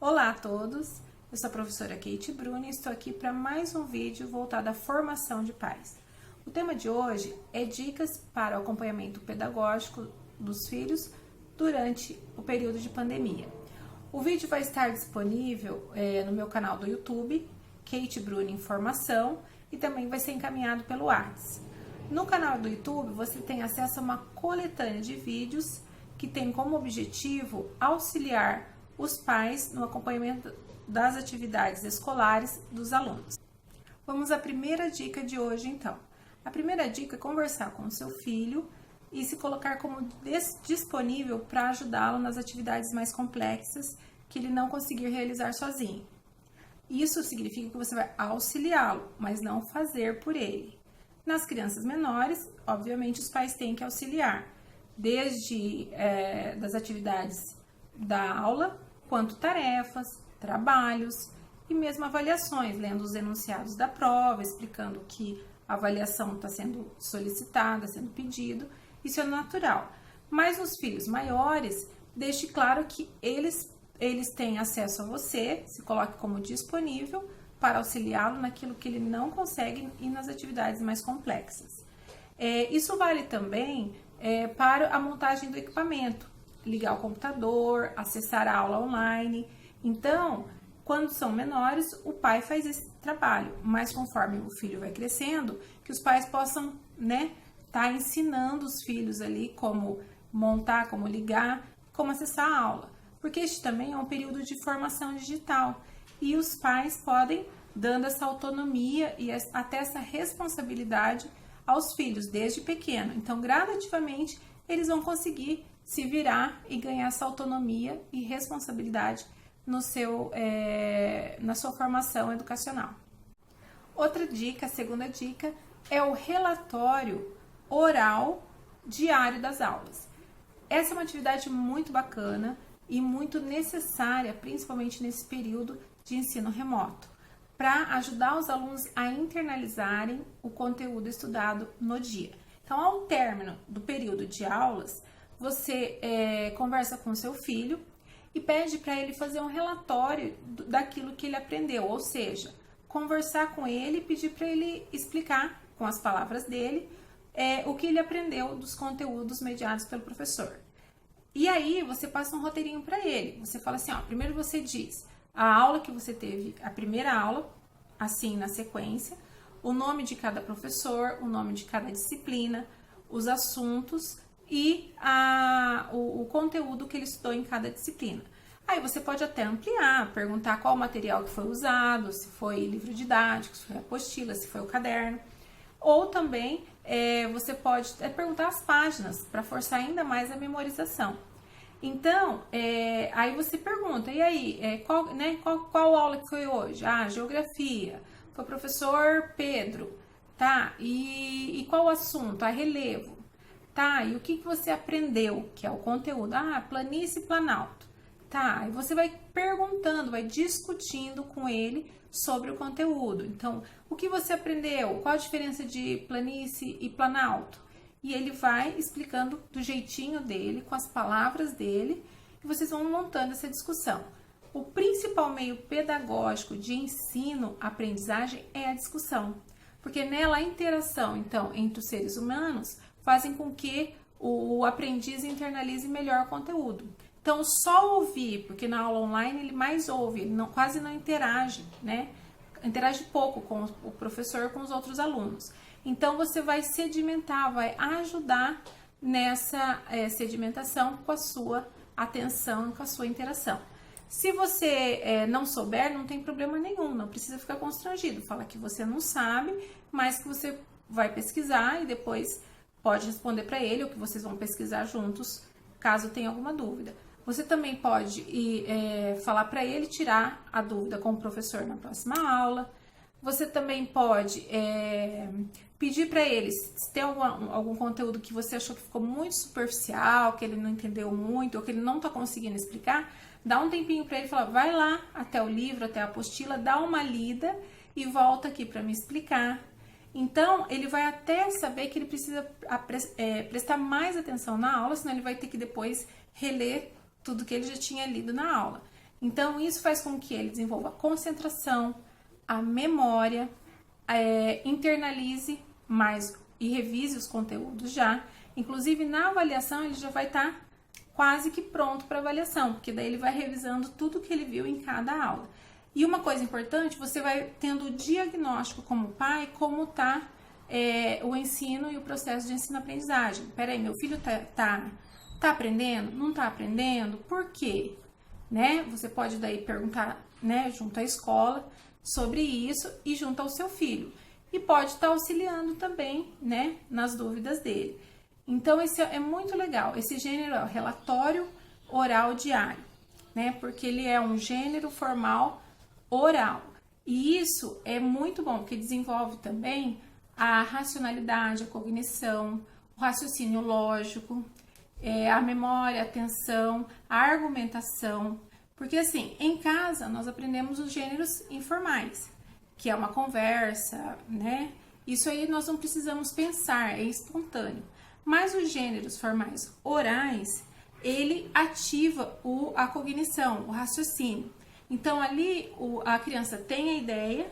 Olá a todos, eu sou a professora Kate Bruni e estou aqui para mais um vídeo voltado à formação de pais. O tema de hoje é dicas para o acompanhamento pedagógico dos filhos durante o período de pandemia. O vídeo vai estar disponível no meu canal do YouTube, Kate Bruni Informação, e também vai ser encaminhado pelo WhatsApp. No canal do YouTube você tem acesso a uma coletânea de vídeos que tem como objetivo auxiliar os pais no acompanhamento das atividades escolares dos alunos. Vamos à primeira dica de hoje, então. A primeira dica é conversar com o seu filho e se colocar como disponível para ajudá-lo nas atividades mais complexas que ele não conseguir realizar sozinho. Isso significa que você vai auxiliá-lo, mas não fazer por ele. Nas crianças menores, obviamente, os pais têm que auxiliar, desde das atividades da aula, quanto tarefas, trabalhos e mesmo avaliações, lendo os enunciados da prova, explicando que a avaliação está sendo solicitada, sendo pedido, isso é natural. Mas nos filhos maiores, deixe claro que eles têm acesso a você, se coloque como disponível para auxiliá-lo naquilo que ele não consegue e nas atividades mais complexas. Isso vale também para a montagem do equipamento, ligar o computador, acessar a aula online. Então, quando são menores, o pai faz esse trabalho, mas conforme o filho vai crescendo, que os pais possam, tá ensinando os filhos ali como montar, como ligar, como acessar a aula. Porque este também é um período de formação digital e os pais podem, dando essa autonomia e até essa responsabilidade aos filhos desde pequeno. Então, gradativamente, eles vão conseguir se virar e ganhar essa autonomia e responsabilidade na sua formação educacional. Outra dica, a segunda dica, é o relatório oral diário das aulas. Essa é uma atividade muito bacana e muito necessária, principalmente nesse período de ensino remoto, para ajudar os alunos a internalizarem o conteúdo estudado no dia. Então, ao término do período de aulas, você conversa com o seu filho e pede para ele fazer um relatório daquilo que ele aprendeu, ou seja, conversar com ele e pedir para ele explicar com as palavras dele o que ele aprendeu dos conteúdos mediados pelo professor. E aí você passa um roteirinho para ele, você fala assim, primeiro você diz a aula que você teve, a primeira aula, assim na sequência, o nome de cada professor, o nome de cada disciplina, os assuntos e o conteúdo que ele estudou em cada disciplina. Aí você pode até ampliar, perguntar qual material que foi usado, se foi livro didático, se foi apostila, se foi o caderno. Ou também você pode perguntar as páginas para forçar ainda mais a memorização. Então, aí você pergunta, e aí, qual aula que foi hoje? Geografia, foi o professor Pedro, tá? E qual o assunto? Relevo. Tá, e o que você aprendeu, que é o conteúdo? Planície e planalto. Tá, e você vai perguntando, vai discutindo com ele sobre o conteúdo. Então, o que você aprendeu? Qual a diferença de planície e planalto? E ele vai explicando do jeitinho dele, com as palavras dele, e vocês vão montando essa discussão. O principal meio pedagógico de ensino-aprendizagem é a discussão, porque nela a interação, então, entre os seres humanos fazem com que o aprendiz internalize melhor o conteúdo. Então, só ouvir, porque na aula online ele mais ouve, ele quase não interage, interage pouco com o professor, com os outros alunos. Então, você vai sedimentar, vai ajudar nessa sedimentação com a sua atenção, com a sua interação. Se você não souber, não tem problema nenhum, não precisa ficar constrangido. Fala que você não sabe, mas que você vai pesquisar e depois pode responder para ele, ou que vocês vão pesquisar juntos, caso tenha alguma dúvida. Você também pode falar para ele tirar a dúvida com o professor na próxima aula. Você também pode pedir para ele, se tem algum conteúdo que você achou que ficou muito superficial, que ele não entendeu muito, ou que ele não está conseguindo explicar, dá um tempinho para ele e fala, vai lá até o livro, até a apostila, dá uma lida e volta aqui para me explicar. Então, ele vai até saber que ele precisa prestar mais atenção na aula, senão ele vai ter que depois reler tudo que ele já tinha lido na aula. Então, isso faz com que ele desenvolva a concentração, a memória, internalize mais e revise os conteúdos já. Inclusive, na avaliação, ele já vai estar quase que pronto para avaliação, porque daí ele vai revisando tudo que ele viu em cada aula. E uma coisa importante, você vai tendo o diagnóstico como pai, como tá o ensino e o processo de ensino-aprendizagem. Peraí, meu filho tá aprendendo? Não tá aprendendo? Por quê? Né? Você pode daí perguntar, né, junto à escola sobre isso e junto ao seu filho. E pode estar auxiliando também, né, nas dúvidas dele. Então, esse é muito legal. Esse gênero é o relatório oral diário, né? Porque ele é um gênero formal oral. E isso é muito bom, porque desenvolve também a racionalidade, a cognição, o raciocínio lógico, a memória, a atenção, a argumentação. Porque assim, em casa nós aprendemos os gêneros informais, que é uma conversa, né? Isso aí nós não precisamos pensar, é espontâneo. Mas os gêneros formais orais, ele ativa a cognição, o raciocínio. Então ali a criança tem a ideia,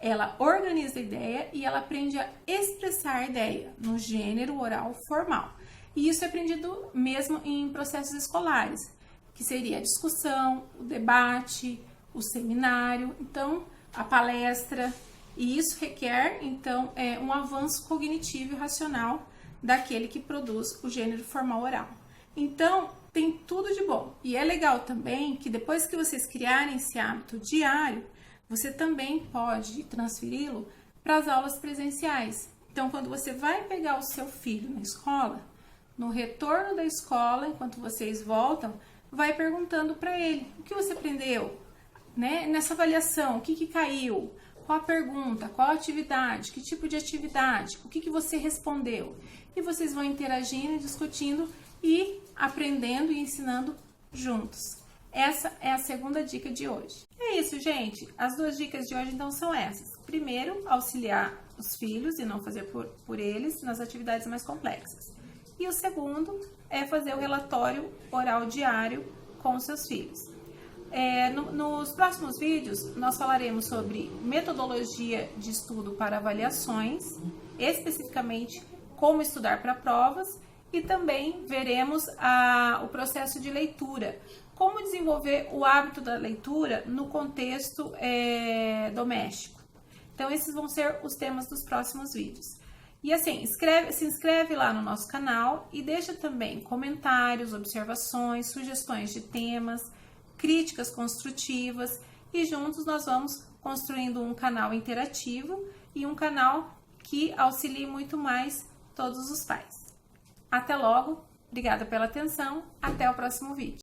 ela organiza a ideia e ela aprende a expressar a ideia no gênero oral formal. E isso é aprendido mesmo em processos escolares, que seria a discussão, o debate, o seminário, então a palestra. E isso requer, então, um avanço cognitivo e racional daquele que produz o gênero formal oral. Então, tem tudo de bom. E é legal também que depois que vocês criarem esse hábito diário, você também pode transferi-lo para as aulas presenciais. Então, quando você vai pegar o seu filho na escola, no retorno da escola, enquanto vocês voltam, vai perguntando para ele o que você aprendeu, né? Nessa avaliação, o que caiu, qual a pergunta, qual a atividade, que tipo de atividade, o que você respondeu. E vocês vão interagindo, discutindo e aprendendo e ensinando juntos. Essa é a segunda dica de hoje. É isso, gente. As duas dicas de hoje, então, são essas. Primeiro, auxiliar os filhos e não fazer por eles nas atividades mais complexas. E o segundo é fazer o relatório oral diário com os seus filhos. Nos próximos vídeos, nós falaremos sobre metodologia de estudo para avaliações, especificamente como estudar para provas, e também veremos o processo de leitura, como desenvolver o hábito da leitura no contexto doméstico. Então, esses vão ser os temas dos próximos vídeos. E assim, se inscreve lá no nosso canal e deixa também comentários, observações, sugestões de temas, críticas construtivas, e juntos nós vamos construindo um canal interativo e um canal que auxilie muito mais todos os pais. Até logo, obrigada pela atenção, até o próximo vídeo.